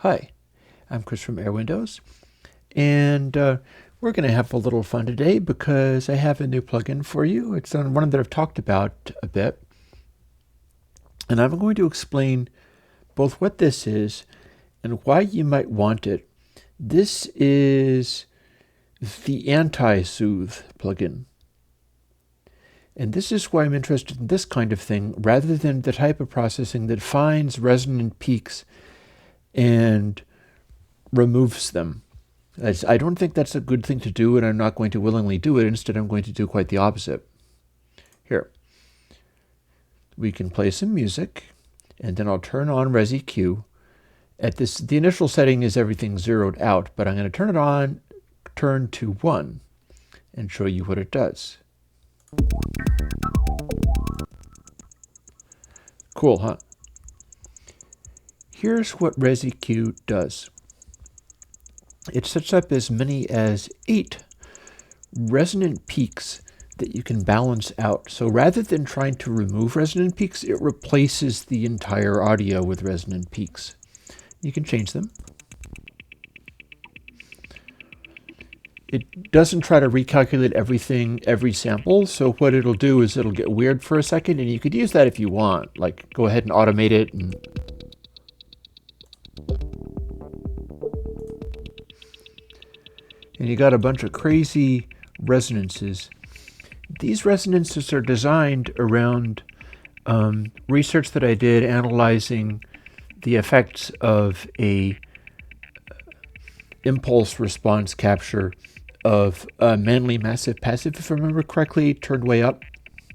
Hi, I'm Chris from Airwindows, and we're going to have a little fun today because I have a new plugin for you. It's one that I've talked about a bit, and I'm going to explain both what this is and why you might want it. This is the anti-soothe plugin. And this is why I'm interested in this kind of thing rather than the type of processing that finds resonant peaks and removes them. I don't think that's a good thing to do, and I'm not going to willingly do it. Instead, I'm going to do quite the opposite. Here, we can play some music, and then I'll turn on ResEQ. The initial setting is everything zeroed out, but I'm going to turn it on, turn to 1, and show you what it does. Cool, huh? Here's what ResEQ does. It sets up as many as 8 resonant peaks that you can balance out. So rather than trying to remove resonant peaks, it replaces the entire audio with resonant peaks. You can change them. It doesn't try to recalculate everything, every sample. So what it'll do is it'll get weird for a second, and you could use that if you want. Like, go ahead and automate it and you got a bunch of crazy resonances. These resonances are designed around research that I did analyzing the effects of a impulse response capture of a Manly Massive Passive, if I remember correctly, turned way up.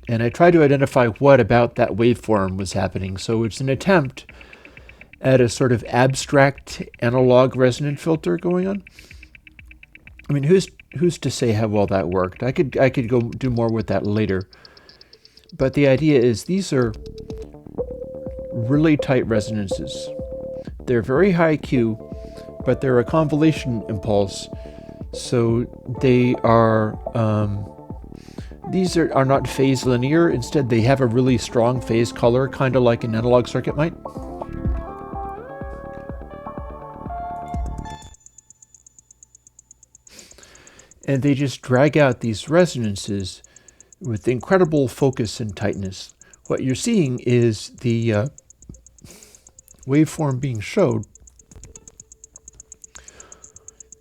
And I tried to identify what about that waveform was happening. So it's an attempt at a sort of abstract analog resonant filter going on. I mean, who's to say how well that worked? I could go do more with that later. But the idea is these are really tight resonances. They're very high Q, but they're a convolution impulse. So they are these are not phase linear. Instead, they have a really strong phase color, kind of like an analog circuit might. And they just drag out these resonances with incredible focus and tightness. What you're seeing is the waveform being showed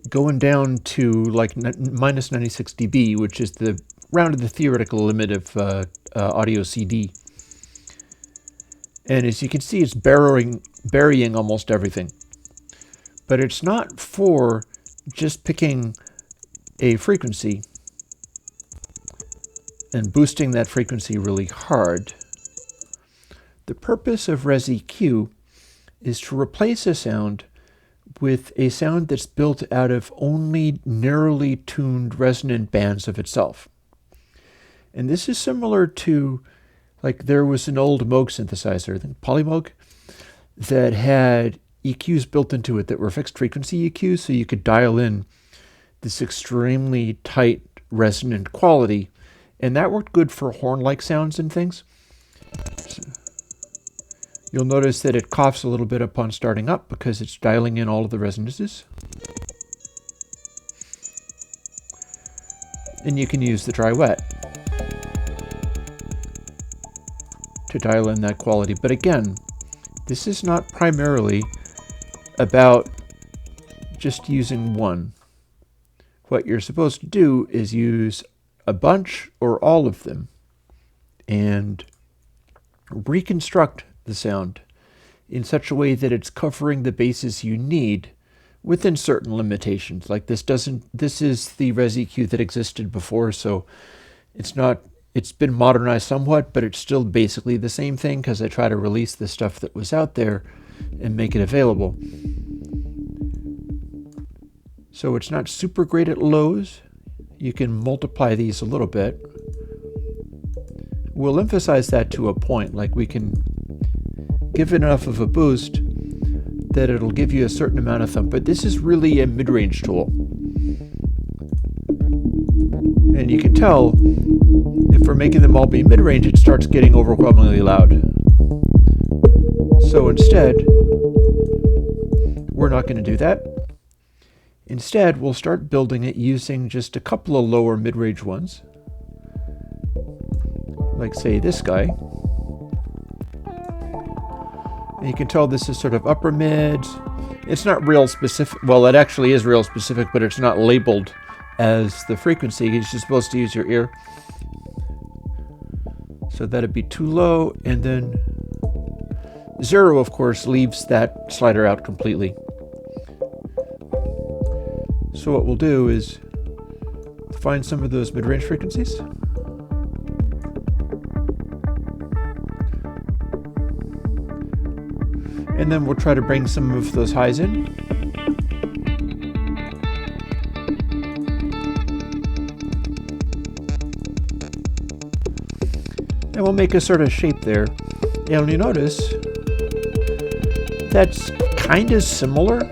going down to like minus 96 dB, which is the rounded the theoretical limit of audio CD. And as you can see, it's burying almost everything. But it's not for just picking a frequency and boosting that frequency really hard. The purpose of ResEQ is to replace a sound with a sound that's built out of only narrowly tuned resonant bands of itself. And this is similar to, like, there was an old Moog synthesizer, the Polymoog, that had EQs built into it that were fixed frequency EQs, so you could dial in this extremely tight resonant quality, and that worked good for horn-like sounds and things. So you'll notice that it coughs a little bit upon starting up because it's dialing in all of the resonances. And you can use the dry wet to dial in that quality. But again, this is not primarily about just using one. What you're supposed to do is use a bunch or all of them and reconstruct the sound in such a way that it's covering the bases you need within certain limitations. Like this is the ResEQ that existed before, so it's been modernized somewhat, but it's still basically the same thing because I try to release the stuff that was out there and make it available. So it's not super great at lows. You can multiply these a little bit. We'll emphasize that to a point, like we can give it enough of a boost that it'll give you a certain amount of thump. But this is really a mid-range tool. And you can tell if we're making them all be mid-range, it starts getting overwhelmingly loud. So instead, we're not going to do that. Instead, we'll start building it using just a couple of lower mid-range ones. Like, say, this guy. And you can tell this is sort of upper mid. It's not real specific. Well, it actually is real specific, but it's not labeled as the frequency. You're just supposed to use your ear. So that'd be too low. And then 0, of course, leaves that slider out completely. So what we'll do is find some of those mid-range frequencies. And then we'll try to bring some of those highs in. And we'll make a sort of shape there. And you notice that's kind of similar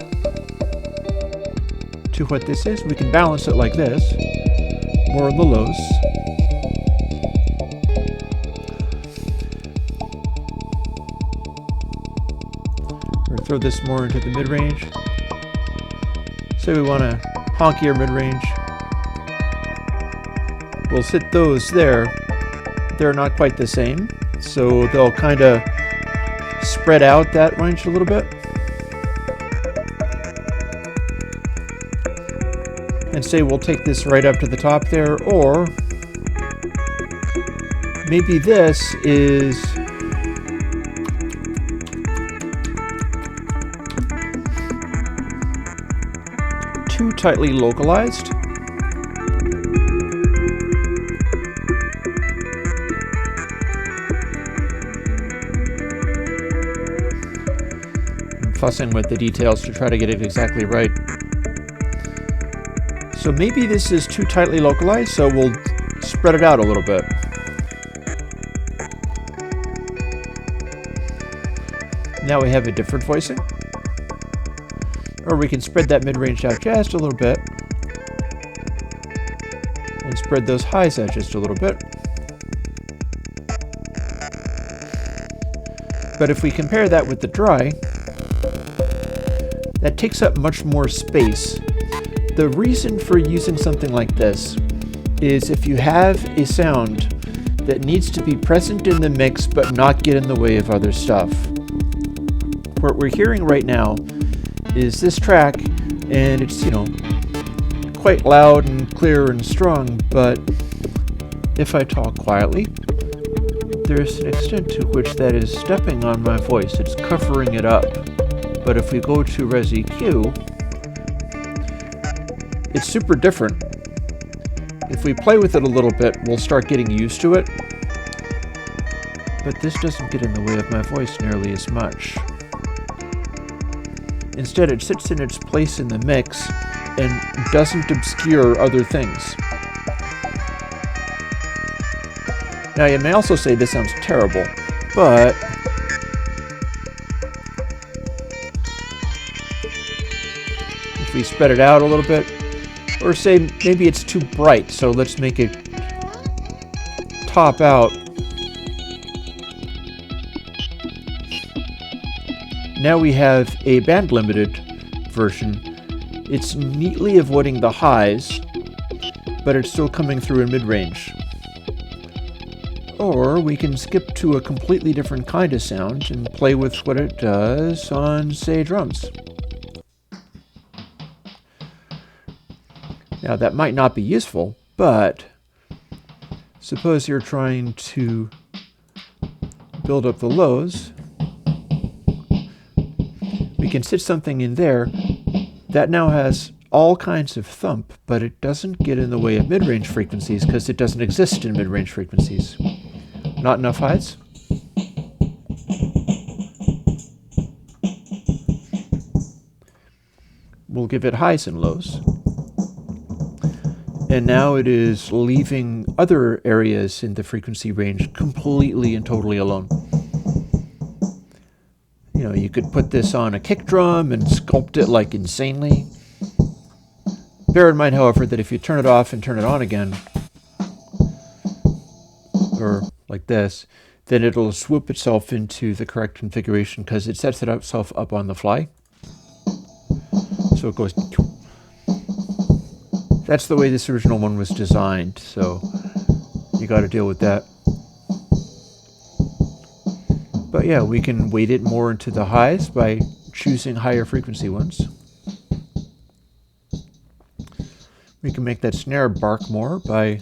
to what this is. We can balance it like this, more on the lows. Or throw this more into the mid-range. Say we want a honkier mid-range. We'll sit those there. They're not quite the same, so they'll kind of spread out that range a little bit. And say we'll take this right up to the top there, or maybe this is too tightly localized. I'm fussing with the details to try to get it exactly right. So maybe this is too tightly localized, so we'll spread it out a little bit. Now we have a different voicing. Or we can spread that mid-range out just a little bit. And spread those highs out just a little bit. But if we compare that with the dry, that takes up much more space. The reason for using something like this is if you have a sound that needs to be present in the mix but not get in the way of other stuff. What we're hearing right now is this track, and it's, you know, quite loud and clear and strong, but if I talk quietly, there's an extent to which that is stepping on my voice. It's covering it up. But if we go to ResEQ, it's super different. If we play with it a little bit, we'll start getting used to it. But this doesn't get in the way of my voice nearly as much. Instead, it sits in its place in the mix and doesn't obscure other things. Now, you may also say this sounds terrible, but if we spread it out a little bit, or say maybe it's too bright, so let's make it top out. Now we have a band-limited version. It's neatly avoiding the highs, but it's still coming through in mid-range. Or we can skip to a completely different kind of sound and play with what it does on, say, drums. Now that might not be useful, but suppose you're trying to build up the lows. We can sit something in there that now has all kinds of thump, but it doesn't get in the way of mid-range frequencies because it doesn't exist in mid-range frequencies. Not enough highs. We'll give it highs and lows. And now it is leaving other areas in the frequency range completely and totally alone. You know, you could put this on a kick drum and sculpt it like insanely. Bear in mind, however, that if you turn it off and turn it on again, or like this, then it'll swoop itself into the correct configuration because it sets itself up on the fly. So it goes. That's the way this original one was designed, so you got to deal with that. But yeah, we can weight it more into the highs by choosing higher frequency ones. We can make that snare bark more by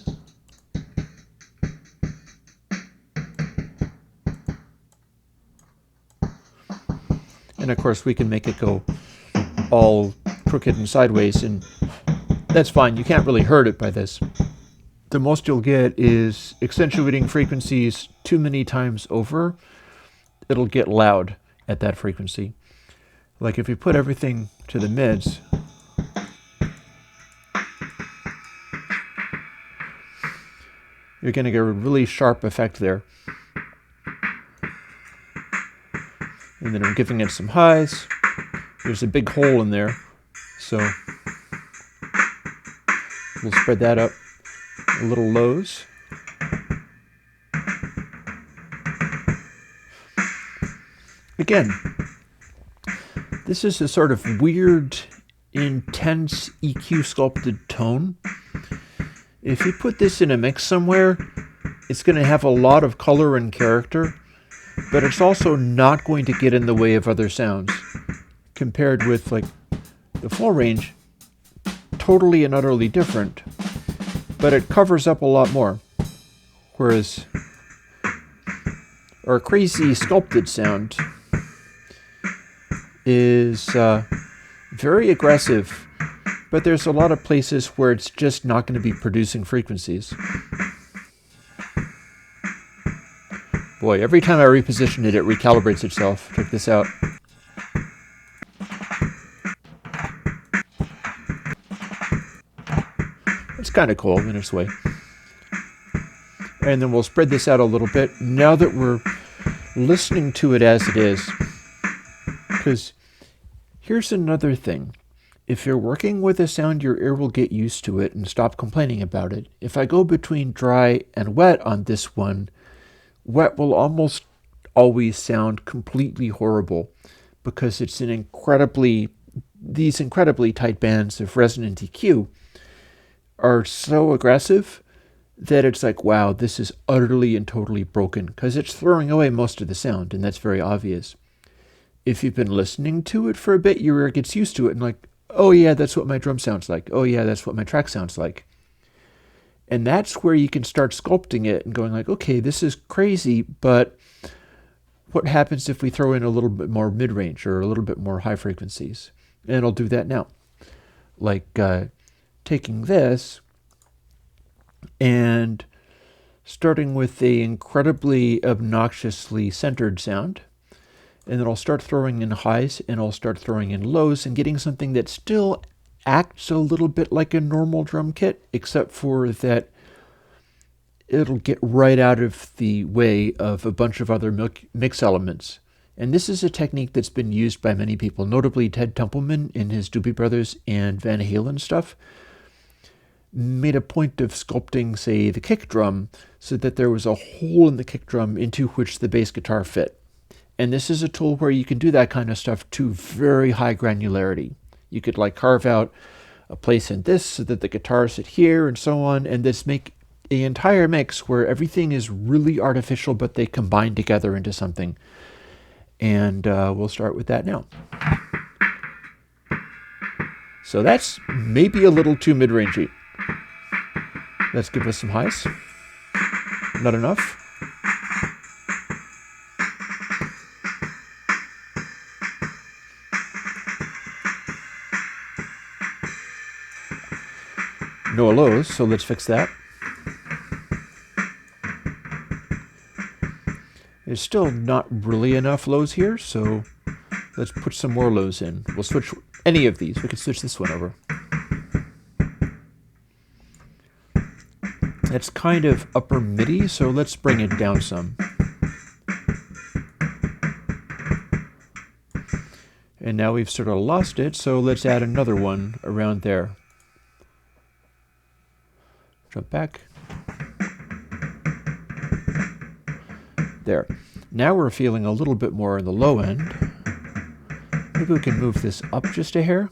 and of course we can make it go all crooked and sideways, and that's fine. You can't really hurt it by this. The most you'll get is accentuating frequencies too many times over. It'll get loud at that frequency. Like if you put everything to the mids, you're going to get a really sharp effect there. And then I'm giving it some highs. There's a big hole in there, so we'll spread that up. A little lows. Again, this is a sort of weird, intense EQ sculpted tone. If you put this in a mix somewhere, it's going to have a lot of color and character, but it's also not going to get in the way of other sounds. Compared with like the full range, totally and utterly different, but it covers up a lot more. Whereas our crazy sculpted sound is very aggressive, but there's a lot of places where it's just not going to be producing frequencies. Boy, every time I reposition it, it recalibrates itself. Check this out. It's kind of cool in its way. And then we'll spread this out a little bit now that we're listening to it as it is. Because here's another thing. If you're working with a sound, your ear will get used to it and stop complaining about it. If I go between dry and wet on this one, wet will almost always sound completely horrible because it's these incredibly tight bands of resonant EQ are so aggressive that it's like, wow, this is utterly and totally broken, because it's throwing away most of the sound, and that's very obvious. If you've been listening to it for a bit, your ear gets used to it and like, oh yeah, that's what my drum sounds like. Oh yeah, that's what my track sounds like. And that's where you can start sculpting it and going like, okay, this is crazy, but what happens if we throw in a little bit more mid-range or a little bit more high frequencies? And I'll do that now. Like taking this and starting with a incredibly obnoxiously centered sound, and then I'll start throwing in highs and I'll start throwing in lows and getting something that still acts a little bit like a normal drum kit, except for that it'll get right out of the way of a bunch of other mix elements. And this is a technique that's been used by many people, notably Ted Templeman in his Doobie Brothers and Van Halen stuff, made a point of sculpting, say, the kick drum so that there was a hole in the kick drum into which the bass guitar fit. And this is a tool where you can do that kind of stuff to very high granularity. You could like carve out a place in this so that the guitars sit here and so on, and this make an entire mix where everything is really artificial, but they combine together into something. And we'll start with that now. So that's maybe a little too mid-rangey. Let's give us some highs. Not enough. No lows, so let's fix that. There's still not really enough lows here, so let's put some more lows in. We'll switch any of these. We can switch this one over. That's kind of upper midi, so let's bring it down some. And now we've sort of lost it, so let's add another one around there. Jump back. There. Now we're feeling a little bit more in the low end. Maybe we can move this up just a hair.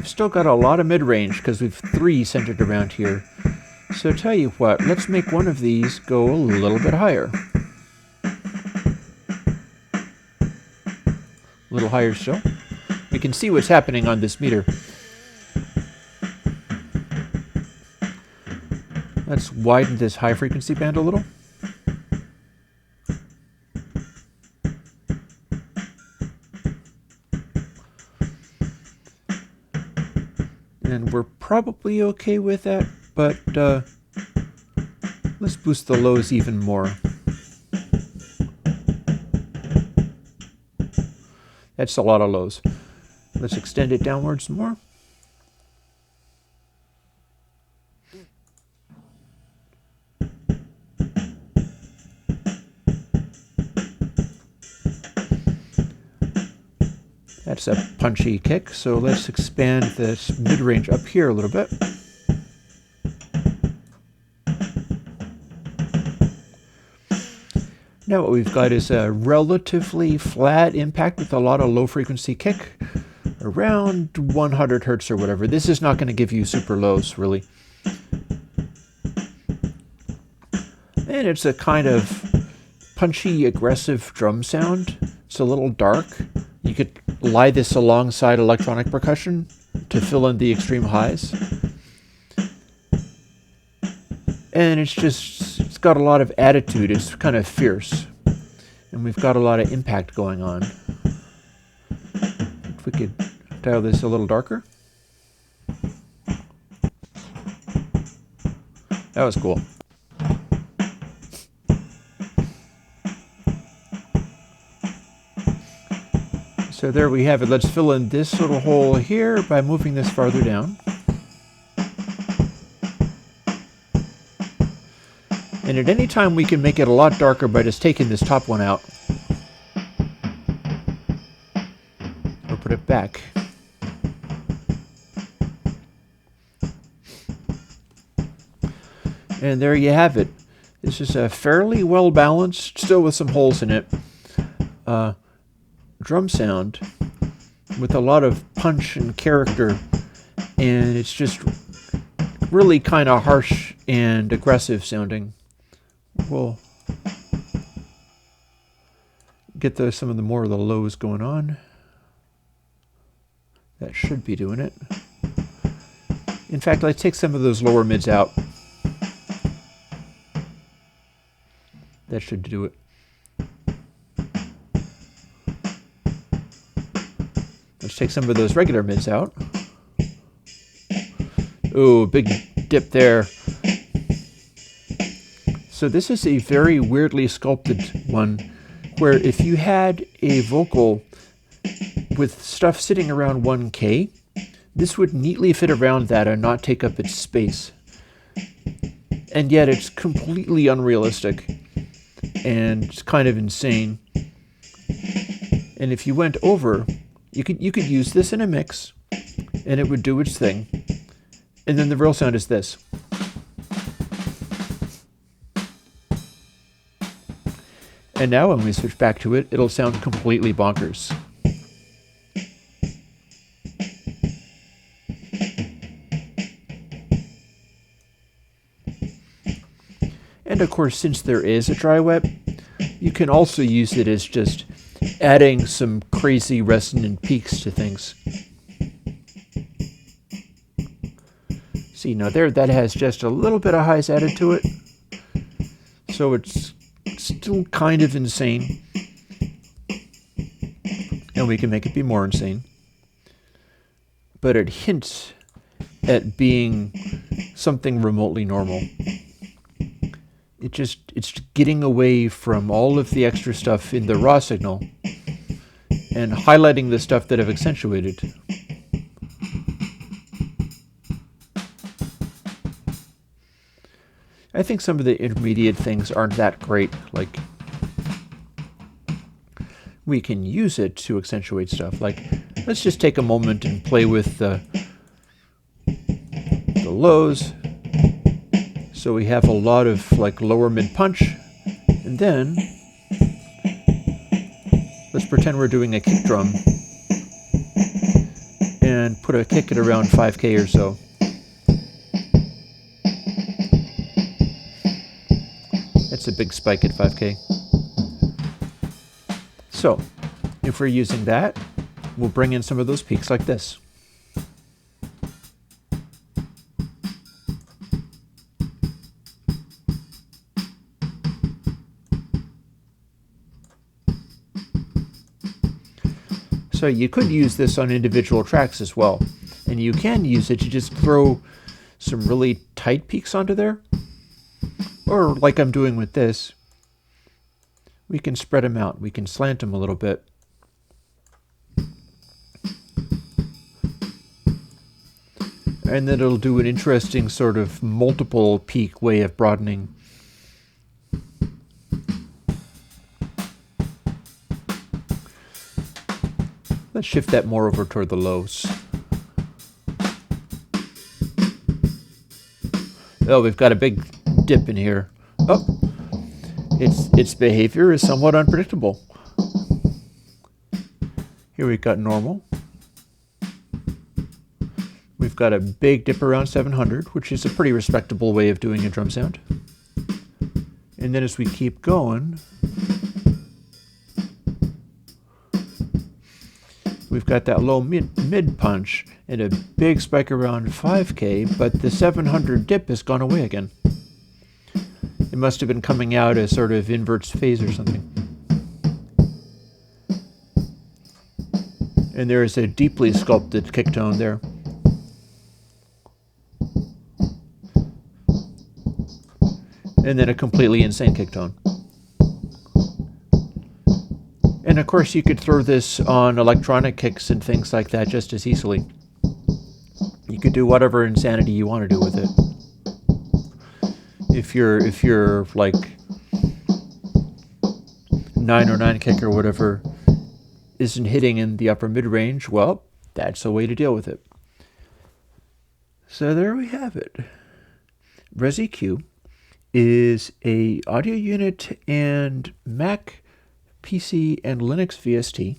we've still got a lot of mid-range because we've 3 centered around here. So tell you what, let's make one of these go a little bit higher. A little higher still. We can see what's happening on this meter. Let's widen this high frequency band a little. And we're probably okay with that, but let's boost the lows even more. That's a lot of lows. Let's extend it downwards more. That's a punchy kick, so let's expand this mid-range up here a little bit. Now what we've got is a relatively flat impact with a lot of low-frequency kick, around 100 hertz or whatever. This is not going to give you super lows, really. And it's a kind of punchy, aggressive drum sound. It's a little dark. You could lie this alongside electronic percussion to fill in the extreme highs. And it's got a lot of attitude. It's kind of fierce. And we've got a lot of impact going on. If we could dial this a little darker. That was cool. So there we have it. Let's fill in this little hole here by moving this farther down. And at any time we can make it a lot darker by just taking this top one out. Or put it back. And there you have it. This is a fairly well balanced, still with some holes in it, drum sound with a lot of punch and character, and it's just really kind of harsh and aggressive sounding. We'll get some of the more of the lows going on. That should be doing it. In fact, let's take some of those lower mids out. That should do it. Let's take some of those regular mids out. Ooh, big dip there. So this is a very weirdly sculpted one, where if you had a vocal with stuff sitting around 1K, this would neatly fit around that and not take up its space. And yet it's completely unrealistic and it's kind of insane. And if you went over, you could use this in a mix and it would do its thing. And then the real sound is this. And now when we switch back to it, it'll sound completely bonkers. And of course, since there is a dry wet, you can also use it as just adding some crazy resonant peaks to things. See, now there, that has just a little bit of highs added to it. So it's still kind of insane. And we can make it be more insane. But it hints at being something remotely normal. It's getting away from all of the extra stuff in the raw signal and highlighting the stuff that have accentuated. I think some of the intermediate things aren't that great. Like, we can use it to accentuate stuff. Like, let's just take a moment and play with the lows. So we have a lot of like lower mid punch, and then let's pretend we're doing a kick drum, and put a kick at around 5K or so. That's a big spike at 5K. So if we're using that, we'll bring in some of those peaks like this. So you could use this on individual tracks as well. And you can use it to just throw some really tight peaks onto there. Or like I'm doing with this, we can spread them out. We can slant them a little bit. And then it'll do an interesting sort of multiple peak way of broadening. Let's shift that more over toward the lows. Oh, we've got a big dip in here. Oh, its behavior is somewhat unpredictable. Here we've got normal. We've got a big dip around 700, which is a pretty respectable way of doing a drum sound. And then as we keep going, we've got that low mid punch and a big spike around 5K, but the 700 dip has gone away again. It must have been coming out as sort of inverse phase or something. And there is a deeply sculpted kick tone there. And then a completely insane kick tone. And of course you could throw this on electronic kicks and things like that just as easily. You could do whatever insanity you want to do with it. If you're like 909 kick or whatever isn't hitting in the upper mid range, well, that's a way to deal with it. So there we have it. ResEQ is a audio unit and Mac, PC, and Linux VST,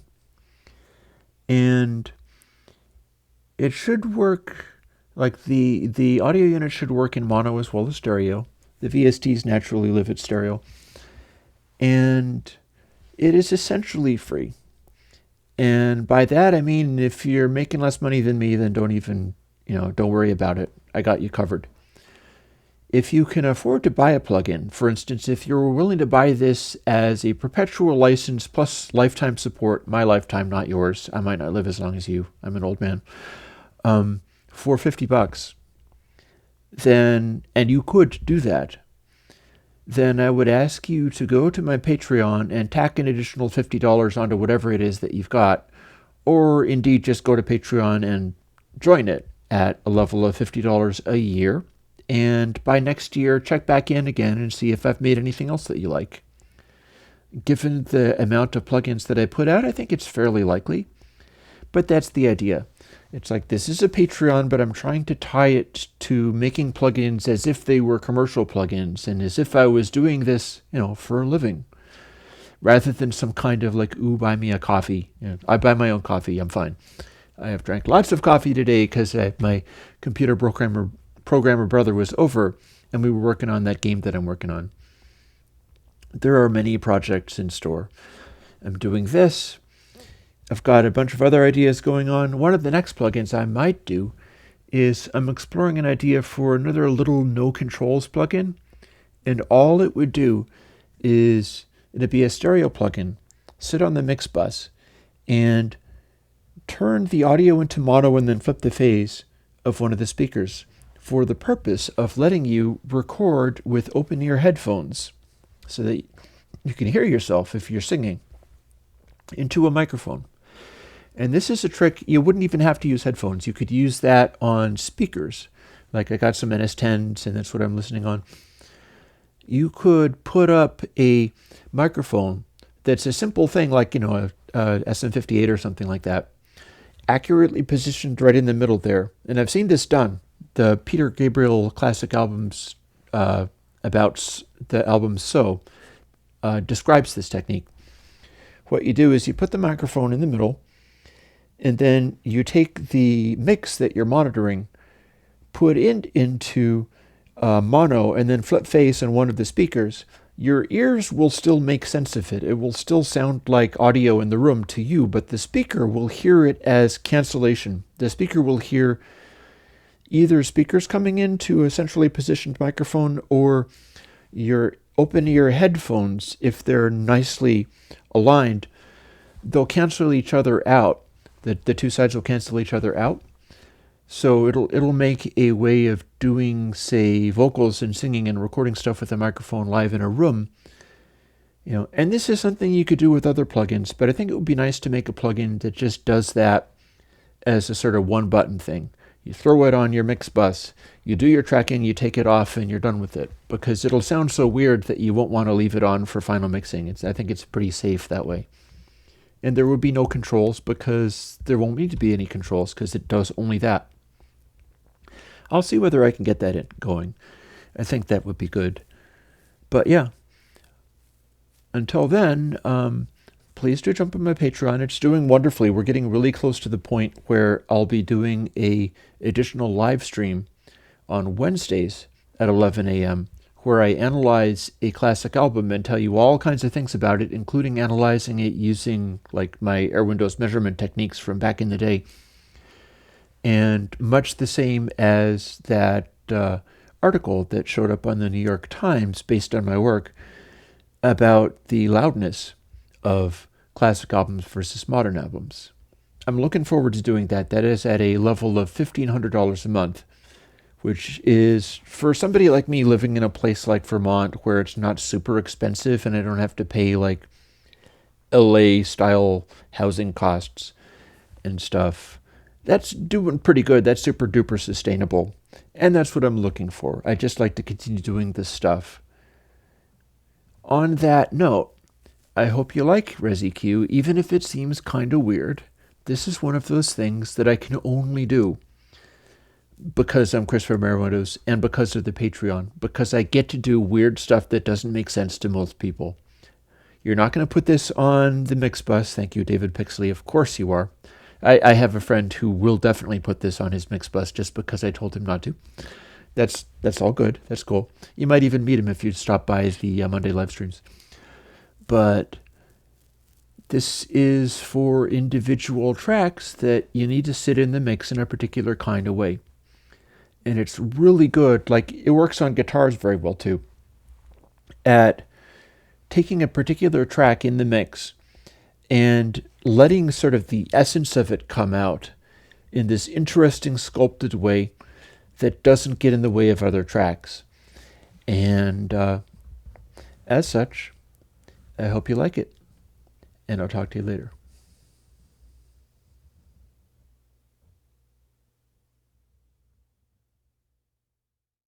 and it should work like the audio unit should work in mono as well as stereo. The VSTs naturally live at stereo, and it is essentially free. And by that I mean if you're making less money than me, then don't worry about it. I got you covered. If you can afford to buy a plugin, for instance, if you're willing to buy this as a perpetual license plus lifetime support, my lifetime, not yours. I might not live as long as you. I'm an old man. For $50, then, and you could do that, then I would ask you to go to my Patreon and tack an additional $50 onto whatever it is that you've got, or indeed just go to Patreon and join it at a level of $50 a year. And by next year, check back in again and see if I've made anything else that you like. Given the amount of plugins that I put out, I think it's fairly likely. But that's the idea. It's like this is a Patreon, but I'm trying to tie it to making plugins as if they were commercial plugins and as if I was doing this, for a living. Rather than some kind of like, ooh, buy me a coffee. I buy my own coffee. I'm fine. I have drank lots of coffee today because my computer programmer brother was over and we were working on that game that I'm working on. There are many projects in store. I'm doing this. I've got a bunch of other ideas going on. One of the next plugins I might do is I'm exploring an idea for another little no controls plugin. And all it would do is it'd be a stereo plugin, sit on the mix bus and turn the audio into mono and then flip the phase of one of the speakers, for the purpose of letting you record with open ear headphones so that you can hear yourself if you're singing into a microphone. And this is a trick. You wouldn't even have to use headphones. You could use that on speakers. Like I got some NS10s and that's what I'm listening on. You could put up a microphone that's a simple thing like, a SM58 or something like that, accurately positioned right in the middle there. And I've seen this done. The Peter Gabriel classic albums about the album So describes this technique. What you do is you put the microphone in the middle and then you take the mix that you're monitoring, put it into mono, and then flip phase on one of the speakers, your ears will still make sense of it. It will still sound like audio in the room to you, but the speaker will hear it as cancellation. The speaker will hear either speakers coming into a centrally positioned microphone or your open ear headphones, if they're nicely aligned, they'll cancel each other out. The two sides will cancel each other out. So it'll make a way of doing, say, vocals and singing and recording stuff with a microphone live in a room. And this is something you could do with other plugins, but I think it would be nice to make a plugin that just does that as a sort of one button thing. You throw it on your mix bus, you do your tracking, you take it off, and you're done with it. Because it'll sound so weird that you won't want to leave it on for final mixing. I think it's pretty safe that way. And there would be no controls because there won't need to be any controls because it does only that. I'll see whether I can get that going. I think that would be good. But yeah, until then, please do jump on my Patreon. It's doing wonderfully. We're getting really close to the point where I'll be doing a additional live stream on Wednesdays at 11 a.m. where I analyze a classic album and tell you all kinds of things about it, including analyzing it using like my Airwindows measurement techniques from back in the day. And much the same as that article that showed up on the New York Times based on my work about the loudness of classic albums versus modern albums. I'm looking forward to doing that. That is at a level of $1,500 a month, which is, for somebody like me living in a place like Vermont where it's not super expensive and I don't have to pay like LA-style housing costs and stuff, that's doing pretty good. That's super duper sustainable. And that's what I'm looking for. I just like to continue doing this stuff. On that note, I hope you like ResEQ, even if it seems kind of weird. This is one of those things that I can only do because I'm Chris from Airwindows and because of the Patreon, because I get to do weird stuff that doesn't make sense to most people. You're not going to put this on the mix bus. Thank you, David Pixley. Of course you are. I have a friend who will definitely put this on his mix bus just because I told him not to. That's all good. That's cool. You might even meet him if you stop by the Monday live streams. But this is for individual tracks that you need to sit in the mix in a particular kind of way. And it's really good. Like, it works on guitars very well too. At taking a particular track in the mix and letting sort of the essence of it come out in this interesting sculpted way that doesn't get in the way of other tracks. And as such, I hope you like it. And I'll talk to you later.